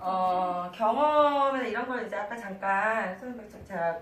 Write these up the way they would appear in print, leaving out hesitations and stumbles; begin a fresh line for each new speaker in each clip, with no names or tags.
경험이나 이런 걸 이제 아까 잠깐 제가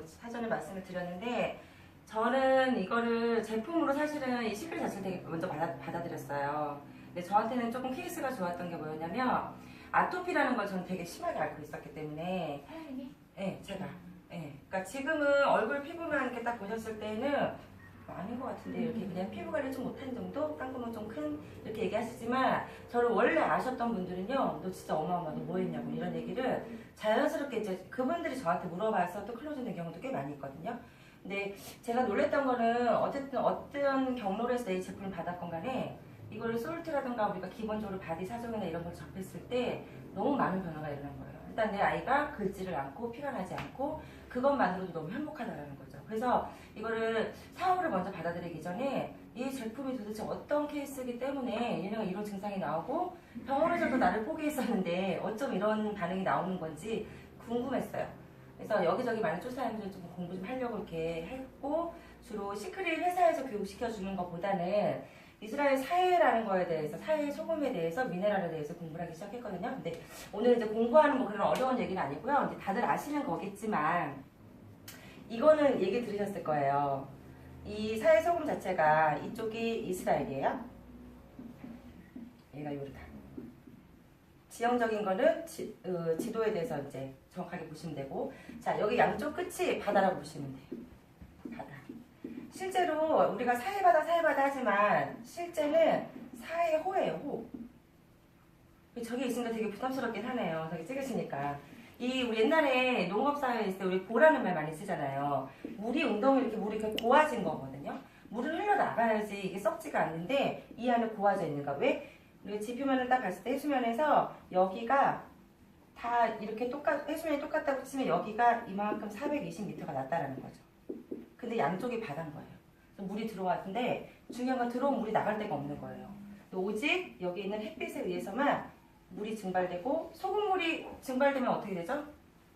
사전에 말씀을 드렸는데, 저는 이거를 제품으로 사실은 이 시크릿 자체를 되게 먼저 받아들였어요. 근데 저한테는 조금 케이스가 좋았던 게 뭐였냐면, 아토피라는 걸 저는 되게 심하게 앓고 있었기 때문에.
사장님이?
네, 제가. 네. 그러니까 지금은 얼굴 피부만 이렇게 딱 보셨을 때는 아닌 것 같은데, 이렇게 그냥 피부 관리 좀 못한 정도? 딴거는 좀 큰, 이렇게 얘기하시지만, 저를 원래 아셨던 분들은요, 너 진짜 어마어마, 너 뭐 했냐고, 이런 얘기를 자연스럽게 이제 그분들이 저한테 물어봐서 또 클로징 된 경우도 꽤 많이 있거든요. 근데 제가 놀랬던 거는, 어쨌든 어떤 경로로 해서 내 제품을 받았건 간에, 이거를 솔트라든가 우리가 기본적으로 바디 사정이나 이런 걸 접했을 때 너무 많은 변화가 일어난 거예요. 일단 내 아이가 긁지를 않고 피가 나지 않고 그것만으로도 너무 행복하다라는 거죠. 그래서 이거를 사업을 먼저 받아들이기 전에 이 제품이 도대체 어떤 케이스이기 때문에 얘네가 이런 증상이 나오고 병원에서도 나를 포기했었는데 어쩜 이런 반응이 나오는 건지 궁금했어요. 그래서 여기저기 많이 쫓아다니면서 좀 공부 좀 하려고 이렇게 했고, 주로 시크릿 회사에서 교육시켜주는 것보다는 이스라엘 사회라는 거에 대해서, 사회 소금에 대해서, 미네랄에 대해서 공부를 하기 시작했거든요. 근데 오늘 이제 공부하는 뭐 그런 어려운 얘기는 아니고요. 이제 다들 아시는 거겠지만, 이거는 얘기 들으셨을 거예요. 이 사회 소금 자체가 이쪽이 이스라엘이에요. 얘가 요르단. 지형적인 거는 지도에 대해서 이제 정확하게 보시면 되고, 자, 여기 양쪽 끝이 바다라고 보시면 돼요. 바다. 실제로 우리가 사해바다 하지만 실제는 사해호예요, 호. 저기 있으니까 되게 부담스럽긴 하네요. 저기 찍으시니까. 우리 옛날에 농업사회에 있을 때 우리 보라는 말 많이 쓰잖아요. 물이 웅덩이 물이 이렇게 고와진 거거든요. 물은 흘러나가야지 이게 썩지가 않는데 이 안에 고와져 있는가? 왜? 우리 지표면을 딱 봤을 때 해수면에서 여기가 다 이렇게 해수면이 똑같다고 치면 여기가 이만큼 420m가 낮다라는 거죠. 근데 양쪽이 바다인 거예요. 물이 들어왔는데 중요한 건 들어온 물이 나갈 데가 없는 거예요. 오직 여기 있는 햇빛에 의해서만 물이 증발되고, 소금물이 증발되면 어떻게 되죠?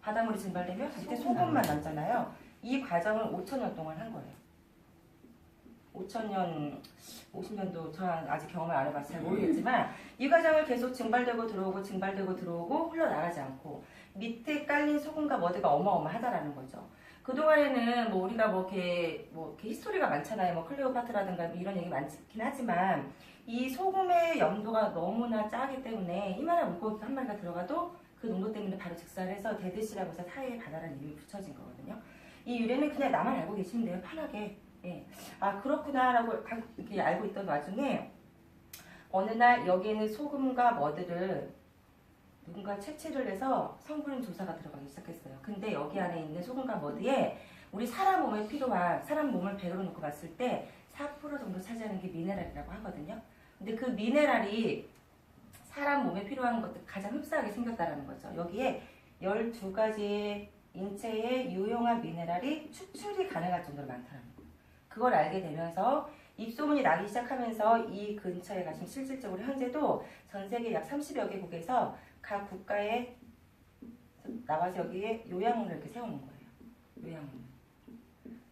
바닷물이 증발되면 밑에 소금만 남잖아요. 이 과정을 5,000년 동안 한 거예요. 5,000년, 50년도 저는 아직 경험을 안 해봐서 잘 모르겠지만 이 과정을 계속 증발되고 들어오고 흘러나가지 않고 밑에 깔린 소금과 머드가 어마어마하다라는 거죠. 그동안에는 뭐 우리가 이렇게 히스토리가 많잖아요. 뭐 클레오파트라든가 이런 얘기 많긴 하지만 이 소금의 염도가 너무나 짜기 때문에 이만한 물고기 한 마리가 들어가도 그 농도 때문에 바로 즉사해서 데드시라고 해서 사해의 바다라는 이름이 붙여진 거거든요. 이 유래는 그냥 나만 알고 계시면 돼요. 편하게. 예. 아, 그렇구나라고 이렇게 알고 있던 와중에 어느 날 여기 있는 소금과 머드를 누군가 채취를 해서 성분 조사가 들어가기 시작했어요. 근데 여기 안에 있는 소금과 머드에 우리 사람 몸에 필요한, 사람 몸을 100으로 놓고 봤을 때 4% 정도 차지하는 게 미네랄이라고 하거든요. 근데 그 미네랄이 사람 몸에 필요한 것들 가장 흡사하게 생겼다는 거죠. 여기에 12가지의 인체에 유용한 미네랄이 추출이 가능할 정도로 많다는 거예요. 그걸 알게 되면서 입소문이 나기 시작하면서 이 근처에 가시면 실질적으로 현재도 전 세계 약 30여 개국에서 각 국가에 나와서 여기에 요양원을 이렇게 세우는 거예요. 요양원.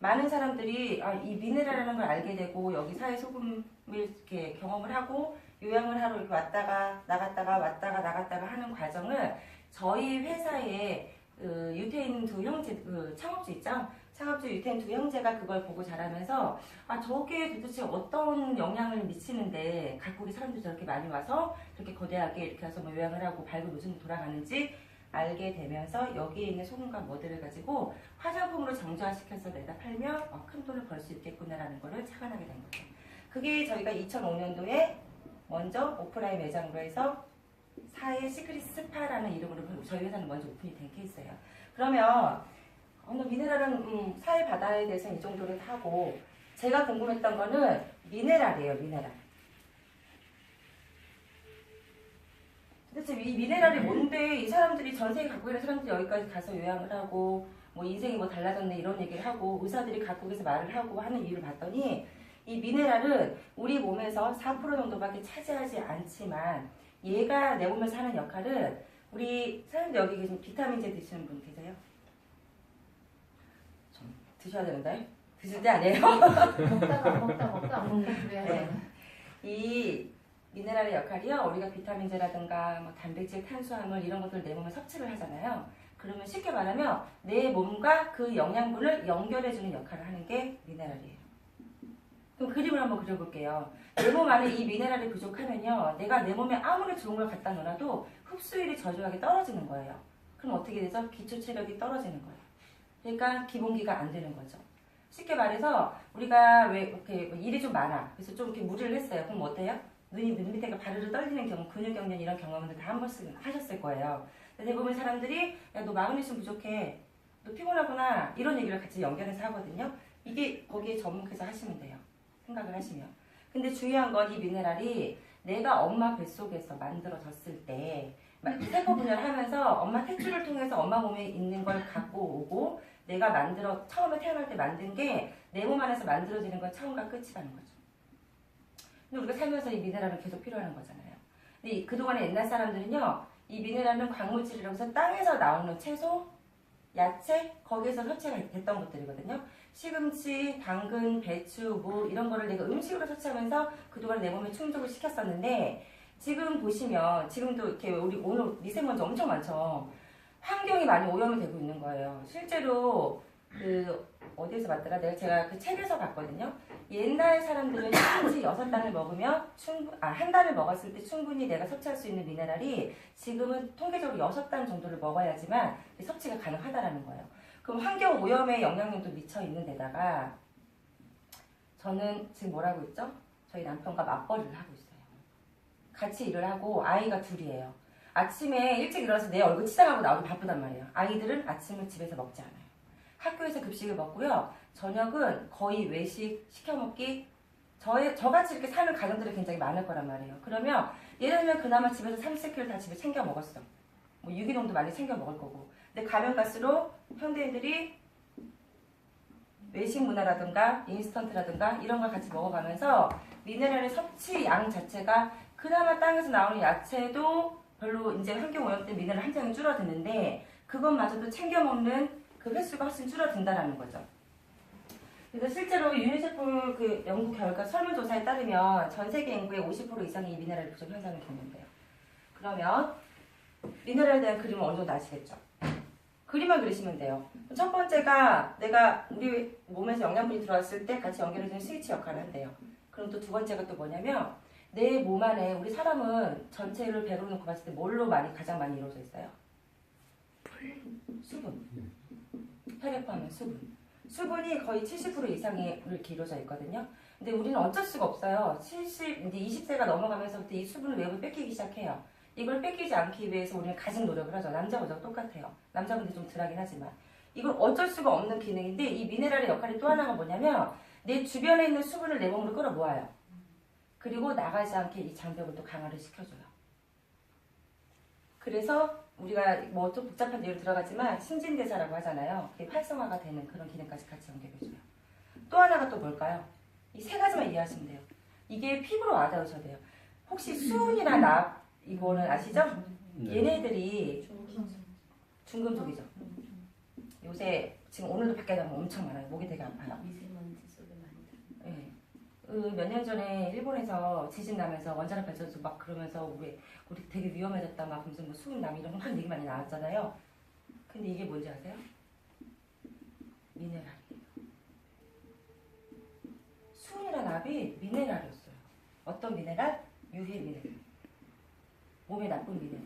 많은 사람들이 이 미네랄이라는 걸 알게 되고 여기 사회 소금을 이렇게 경험을 하고 요양을 하러 이렇게 왔다가 나갔다가 하는 과정을 저희 회사의 유태인 두 형제, 창업주 있죠? 창업주 유태인 두 형제가 그걸 보고 자라면서 저게 도대체 어떤 영향을 미치는데 각국의 사람들이 저렇게 많이 와서 그렇게 거대하게 이렇게 와서 뭐 요양을 하고 발굴 요즘 돌아가는지 알게 되면서 여기에 있는 소금과 머드를 가지고 화장품으로 정조화시켜서 내다 팔면 큰 돈을 벌 수 있겠구나라는 거를 착안하게 된 거죠. 그게 저희가 2005년도에 먼저 오프라인 매장으로 해서 사해 시크릿 스파라는 이름으로 저희 회사는 먼저 오픈이 된 케이스예요. 그러면 미네랄은 사해 바다에 대해서는 이 정도를 하고, 제가 궁금했던 거는 미네랄이에요. 미네랄. 도대체 이 미네랄이 뭔데 이 사람들이 전 세계 각국에 있는 사람들이 여기까지 가서 요양을 하고 뭐 인생이 뭐 달라졌네 이런 얘기를 하고 의사들이 각국에서 말을 하고 하는 이유를 봤더니, 이 미네랄은 우리 몸에서 4% 정도밖에 차지하지 않지만 얘가 내 몸에서 하는 역할은, 우리 사람들 여기 계신 비타민제 드시는 분 계세요? 좀 드셔야 되는데 드실 때 아니에요?
먹다 안 먹다 그래야 돼.
이 미네랄의 역할이요. 우리가 비타민제라든가 뭐 단백질, 탄수화물 이런 것들을 내 몸에 섭취를 하잖아요. 그러면 쉽게 말하면 내 몸과 그 영양분을 연결해주는 역할을 하는 게 미네랄이에요. 그럼 그림을 한번 그려볼게요. 내 몸 안에 이 미네랄이 부족하면요. 내가 내 몸에 아무리 좋은 걸 갖다 놓아도 흡수율이 저조하게 떨어지는 거예요. 그럼 어떻게 되죠? 기초 체력이 떨어지는 거예요. 그러니까 기본기가 안 되는 거죠. 쉽게 말해서 우리가 왜 이렇게 일이 좀 많아. 그래서 좀 이렇게 무리를 했어요. 그럼 어때요? 눈 밑에가 바르르 떨리는 경우, 근육경련 이런 경험들 다 한 번씩 하셨을 거예요. 대부분 사람들이 야, 너 마그네슘 부족해. 너 피곤하구나. 이런 얘기를 같이 연결해서 하거든요. 이게 거기에 접목해서 하시면 돼요. 생각을 하시면. 근데 중요한 건 이 미네랄이 내가 엄마 뱃속에서 만들어졌을 때 세포 분열을 하면서 엄마 탯줄을 통해서 엄마 몸에 있는 걸 갖고 오고 내가 처음에 태어날 때 만든 게 내 몸 안에서 만들어지는 건 처음과 끝이라는 거죠. 근데 우리가 살면서 이 미네랄은 계속 필요한 거잖아요. 근데 그동안의 옛날 사람들은요, 이 미네랄은 광물질이라고 해서 땅에서 나오는 채소, 야채, 거기에서 섭취가 됐던 것들이거든요. 시금치, 당근, 배추, 무 이런 거를 내가 음식으로 섭취하면서 그동안 내 몸에 충족을 시켰었는데 지금 보시면 지금도 이렇게 우리 오늘 미세먼지 엄청 많죠. 환경이 많이 오염이 되고 있는 거예요. 실제로 어디에서 봤더라? 제가 그 책에서 봤거든요. 옛날 사람들은 시금치 6단을 먹으면 한 달을 먹었을 때 충분히 내가 섭취할 수 있는 미네랄이 지금은 통계적으로 6단 정도를 먹어야지만 섭취가 가능하다라는 거예요. 그럼 환경 오염에 영향력도 미쳐 있는 데다가 저는 지금 뭐라고 했죠? 저희 남편과 맞벌이를 하고 있어요. 같이 일을 하고 아이가 둘이에요. 아침에 일찍 일어나서 내 얼굴 치장하고 나오기 바쁘단 말이에요. 아이들은 아침을 집에서 먹지 않아요. 학교에서 급식을 먹고요. 저녁은 거의 외식, 시켜먹기. 저같이 이렇게 사는 가정들이 굉장히 많을 거란 말이에요. 그러면 예를 들면 그나마 집에서 3-4kg 다 집에 챙겨 먹었어. 뭐 유기농도 많이 챙겨 먹을 거고. 근데 가면 갈수록 현대인들이 외식 문화라든가 인스턴트라든가 이런 걸 같이 먹어가면서 미네랄의 섭취 양 자체가 그나마 땅에서 나오는 야채도 별로 이제 환경 오염 때문에 미네랄 함량이 줄어드는데 그것마저도 챙겨 먹는 그 횟수가 훨씬 줄어든다는 거죠. 그래서 실제로 유니세프 그 연구 결과 설문조사에 따르면 전 세계 인구의 50% 이상이 미네랄 부족 현상을 겪는데요. 그러면 미네랄에 대한 그림은 어느 정도 아시겠죠? 그림만 그리시면 돼요. 첫 번째가 내가 우리 몸에서 영양분이 들어왔을 때 같이 연결해주는 스위치 역할을 한대요. 그럼 또 두 번째가 또 뭐냐면 내 몸 안에 우리 사람은 전체를 배로 놓고 봤을 때 뭘로 가장 많이 이루어져 있어요? 수분. 혈액 포함한 수분. 수분이 거의 70% 이상이 이렇게 이루어져 있거든요. 근데 우리는 어쩔 수가 없어요. 이제 20세가 넘어가면서부터 이 수분을 외부에 뺏기기 시작해요. 이걸 뺏기지 않기 위해서 우리는 가진 노력을 하죠. 남자, 여자가 똑같아요. 남자분들 좀 덜하긴 하지만. 이걸 어쩔 수가 없는 기능인데 이 미네랄의 역할이 또 하나가 뭐냐면 내 주변에 있는 수분을 내 몸으로 끌어모아요. 그리고 나가지 않게 이 장벽을 또 강화를 시켜줘요. 그래서 우리가 뭐 좀 복잡한 예로 들어가지만 신진대사라고 하잖아요. 그게 활성화가 되는 그런 기능까지 같이 연결해줘요. 또 하나가 또 뭘까요? 이 세 가지만 이해하시면 돼요. 이게 피부로 와닿으셔야 돼요. 혹시 수은이나 납 이거는 아시죠?
네.
얘네들이 중금속이죠. 요새 지금 오늘도 밖에 나가면 엄청 많아요. 목이 되게 아파요.
미세먼지 속에 많이 들어.
네. 몇 년 전에 일본에서 지진 나면서 원자력 발전소 막 그러면서 우리 되게 위험해졌다 막 그러면서 뭐 수은남 이런 거 막 얘기 많이 나왔잖아요. 근데 이게 뭔지 아세요? 미네랄이에요. 수은이랑 납이 미네랄이었어요. 어떤 미네랄? 유해 미네랄. 몸에 나쁜 미네랄.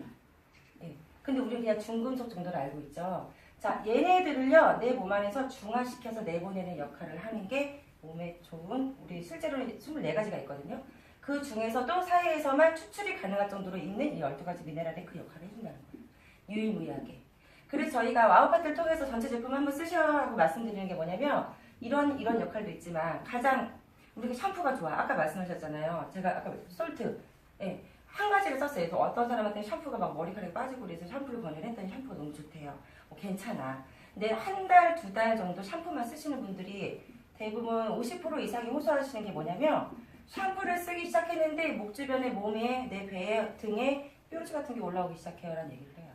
예. 근데 우리는 그냥 중금속 정도를 알고 있죠. 자, 얘네들을요, 내 몸 안에서 중화시켜서 내보내는 역할을 하는 게 몸에 좋은, 우리 실제로는 24가지가 있거든요. 그 중에서도 사회에서만 추출이 가능할 정도로 있는 이 12가지 미네랄의 그 역할을 해준다는 거예요. 유일무이하게. 그래서 저희가 와우파트를 통해서 전체 제품 한번 쓰셔라고 말씀드리는 게 뭐냐면, 이런 역할도 있지만, 가장, 우리가 샴푸가 좋아. 아까 말씀하셨잖아요. 제가 아까 솔트. 예. 한 가지를 썼어요. 그래서 어떤 사람한테는 샴푸가 막 머리카락이 빠지고 그래서 샴푸를 권유를 했더니 샴푸가 너무 좋대요. 괜찮아. 근데 한 달, 2달 정도 샴푸만 쓰시는 분들이 대부분 50% 이상이 호소하시는 게 뭐냐면 샴푸를 쓰기 시작했는데 목 주변에 몸에 내 배에 등에 뾰루지 같은 게 올라오기 시작해요 라는 얘기를 해요.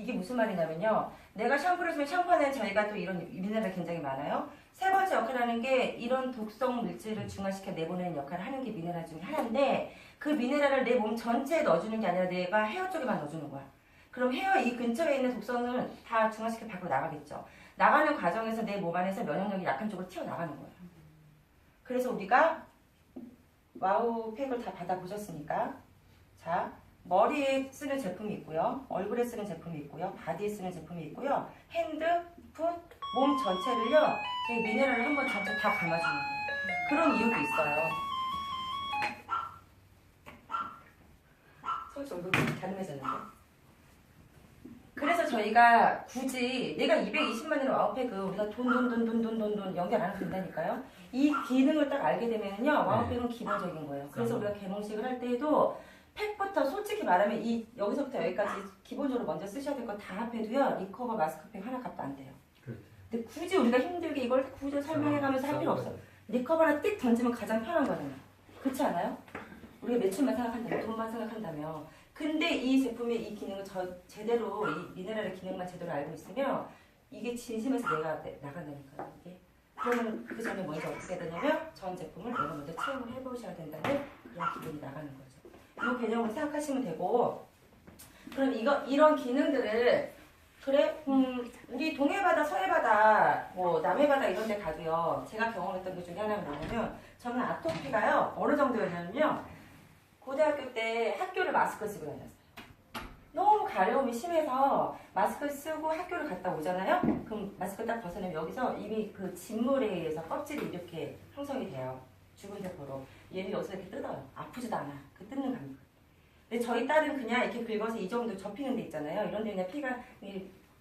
이게 무슨 말이냐면요. 내가 샴푸를 쓰면 샴푸 안에 저희가 또 이런 미네랄이 굉장히 많아요. 세 번째 역할을 하는 게 이런 독성 물질을 중화시켜 내보내는 역할을 하는 게 미네랄 중에 하나인데 그 미네랄을 내 몸 전체에 넣어주는 게 아니라 내가 헤어 쪽에만 넣어주는 거야. 그럼 헤어 이 근처에 있는 독성은 다 중화시켜 밖으로 나가겠죠. 나가는 과정에서 내 몸 안에서 면역력이 약한 쪽으로 튀어나가는 거예요. 그래서 우리가 와우 팩을 다 받아보셨으니까 자 머리에 쓰는 제품이 있고요. 얼굴에 쓰는 제품이 있고요. 바디에 쓰는 제품이 있고요. 핸드, 풋, 몸 전체를요. 저희 미네랄을 한번 전체 다 감아주는 거예요. 그런 이유도 있어요. 서울시 얼굴 가늠해졌는데. 그래서 저희가 굳이 내가 220만 원의 와우팩을 우리가 돈 연결 안 해도 된다니까요. 이 기능을 딱 알게 되면요. 와우팩은 기본적인 거예요. 그래서 우리가 개몽식을 할 때에도 팩부터 솔직히 말하면 이 여기서부터 여기까지 기본적으로 먼저 쓰셔야 될 거 다 합해도요. 리커버 마스크팩 하나 값도 안 돼요. 근데 굳이 우리가 힘들게 이걸 굳이 설명해가면서 할 필요 없어. 리커버 하나 띡 던지면 가장 편한 거잖아요. 그렇지 않아요? 우리가 매출만 생각한다면 돈만 생각한다면 근데 이 제품의 이 기능을 제대로 이 미네랄의 기능만 제대로 알고 있으면 이게 진심에서 내가 나간다니까요. 이게 그러면 그 전에 먼저 어떻게 되냐면 전 제품을 내가 먼저 체험을 해보셔야 된다는 그런 기분이 나가는 거죠. 이 개념으로 생각하시면 되고 그럼 이런 기능들을 그래 우리 동해바다 서해바다 뭐 남해바다 이런 데 가도요 제가 경험했던 것 중에 하나는 뭐냐면 저는 아토피가요 어느 정도였냐면요 고등학교 때 학교를 마스크 쓰고 다녔어요. 너무 가려움이 심해서 마스크 쓰고 학교를 갔다 오잖아요. 그럼 마스크 딱 벗어내면 여기서 이미 그 진물에 의해서 껍질이 이렇게 형성이 돼요. 죽은 세포로. 얘는 여기서 이렇게 뜯어요. 아프지도 않아. 그 뜯는 감이. 근데 저희 딸은 그냥 이렇게 긁어서 이 정도 접히는 데 있잖아요. 이런 데 그냥 피가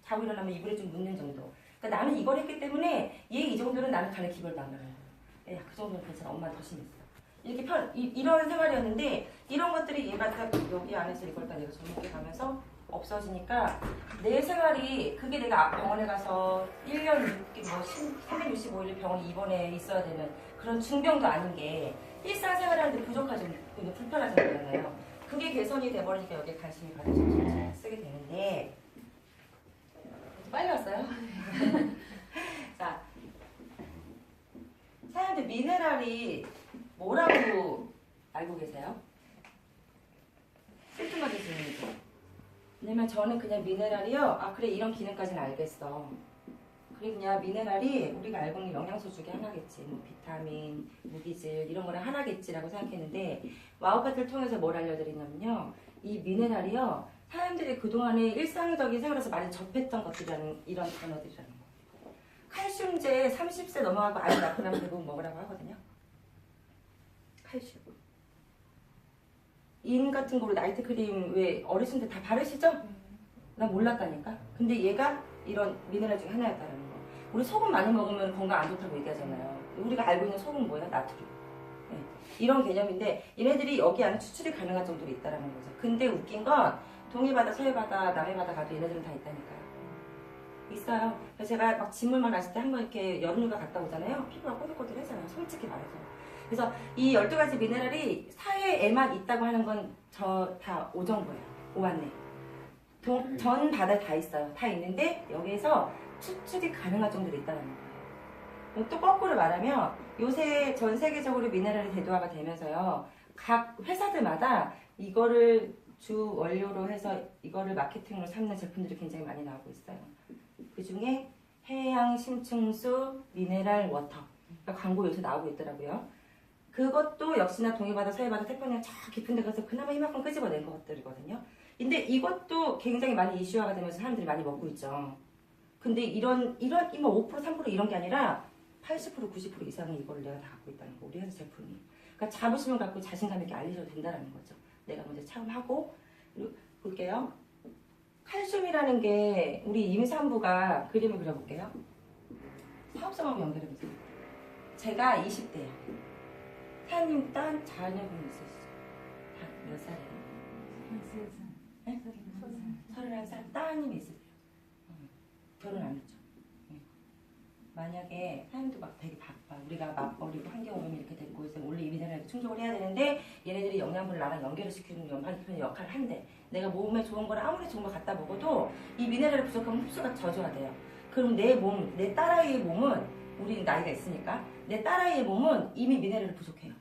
자고 일어나면 이불에 좀 묻는 정도. 그러니까 나는 이걸 했기 때문에 얘 이 정도는 나는 가는 기별도 안 가는 거예요. 야, 그 정도는 괜찮아. 엄마는 더 심했어. 이렇게 이런 생활이었는데 이런 것들이 얘가 딱 여기 안에서 이걸 다 내가 저녁에 가면서 없어지니까 내 생활이 그게 내가 병원에 가서 1년 365일 병원에 입원해 있어야 되는 그런 중병도 아닌 게 일상생활하는데 부족하죠. 불편하잖아요. 그게 개선이 돼버리니까 여기에 관심이 가져서 쓰게 되는데 빨리 왔어요? 자, 사람들 미네랄이 뭐라고 알고 계세요? 쓸데없는 질문이죠. 왜냐면 저는 그냥 미네랄이요. 아 그래 이런 기능까지는 알겠어. 그래 그냥 미네랄이 우리가 알고 있는 영양소 중에 하나겠지. 뭐 비타민, 무기질 이런 거랑 하나겠지라고 생각했는데 와우파트를 통해서 뭘 알려드리냐면요. 이 미네랄이요. 사람들이 그동안에 일상적인 생활에서 많이 접했던 것들이라는 이런 단어들이라는 거예요. 칼슘제 30세 넘어가고 아이 낳고 나면 대부분 먹으라고 하거든요. 칼슘. 인 같은 거로 나이트 크림 왜 어르신들 다 바르시죠? 난 몰랐다니까. 근데 얘가 이런 미네랄 중에 하나였다는 거. 우리 소금 많이 먹으면 건강 안 좋다고 얘기하잖아요. 우리가 알고 있는 소금 뭐예요? 나트륨. 네. 이런 개념인데 얘네들이 여기 안에 추출이 가능한 정도로 있다는 거죠. 근데 웃긴 건 동해바다, 서해바다, 남해바다 가도 얘네들은 다 있다니까요. 있어요. 그래서 제가 막 진물만 났을 때 한번 이렇게 여름휴가 갔다 오잖아요. 피부가 꼬들꼬들해져요. 솔직히 말해서. 그래서 이 12가지 미네랄이 사해에만 있다고 하는 건 저 다 오정보예요. 오왔네. 전 바다에 다 있어요. 다 있는데 여기에서 추출이 가능한 정도로 있다는 거예요. 또 거꾸로 말하면 요새 전 세계적으로 미네랄이 대두화가 되면서요. 각 회사들마다 이거를 주 원료로 해서 이거를 마케팅으로 삼는 제품들이 굉장히 많이 나오고 있어요. 그 중에 해양 심층수 미네랄 워터 그러니까 광고 요새 나오고 있더라고요. 그것도 역시나 동해바다, 서해바다, 태평양 저 깊은 데 가서 그나마 이만큼 끄집어낸 것들이거든요. 근데 이것도 굉장히 많이 이슈화가 되면서 사람들이 많이 먹고 있죠. 근데 이런 5%, 3% 이런 게 아니라 80%, 90% 이상은 이걸 내가 다 갖고 있다는 거. 우리 회사 제품이. 그러니까 자부심을 갖고 자신감 있게 알리셔도 된다는 거죠. 내가 먼저 체험하고 그리고 볼게요. 칼슘이라는 게 우리 임산부가 그림을 그려볼게요. 사업성하고 연결해보세요. 제가 20대예요. 사장님 딸 자녀분 있으시죠? 몇 살이에요? 33살. 네? 31살. 따님이 있으세요? 결혼 안 했죠? 네. 만약에 사람도 막 되게 바빠. 우리가 맞벌이고 환경 오염이 이렇게 됐고 있으면 원래 이 미네랄 충족을 해야 되는데 얘네들이 영양분을 나랑 연결을 시키는 역할을 한대. 내가 몸에 좋은 거를 아무리 좋은 걸 갖다 먹어도 이 미네랄이 부족하면 흡수가 저조하대요. 그럼 내 딸아이의 몸은 우리 나이가 있으니까 내 딸아이의 몸은 이미 미네랄이 부족해요.